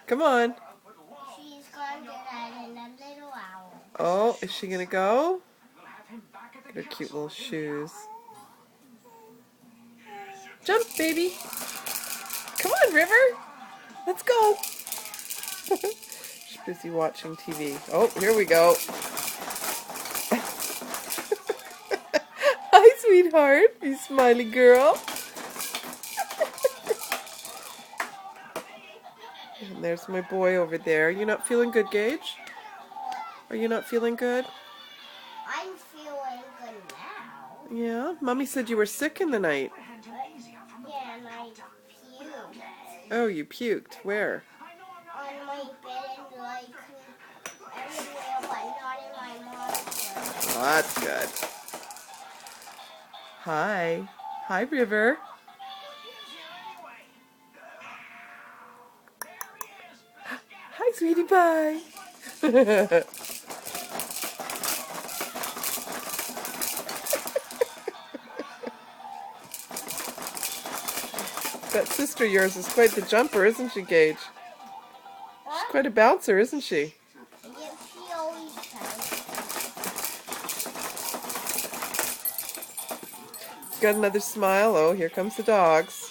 Come on. She's going to that in a little hour. Oh, is she gonna go? Look at her cute little shoes. Jump, baby. Come on, River. Let's go. She's busy watching TV. Oh, here we go. Hi, sweetheart. You smiley girl. And there's my boy over there. You not feeling good, Gage? Are you not feeling good? I'm feeling good now. Yeah? Mommy said you were sick in the night. Yeah, and I puked Oh, you puked. Where? on my bed and like everywhere, but not in my monitor. Oh, that's good. Hi. Hi, River. Hi, sweetie pie. That sister of yours is quite the jumper, isn't she, Gage? She's What? quite a bouncer, isn't she? Yeah, she always does. Got another smile. Oh, here comes the dogs.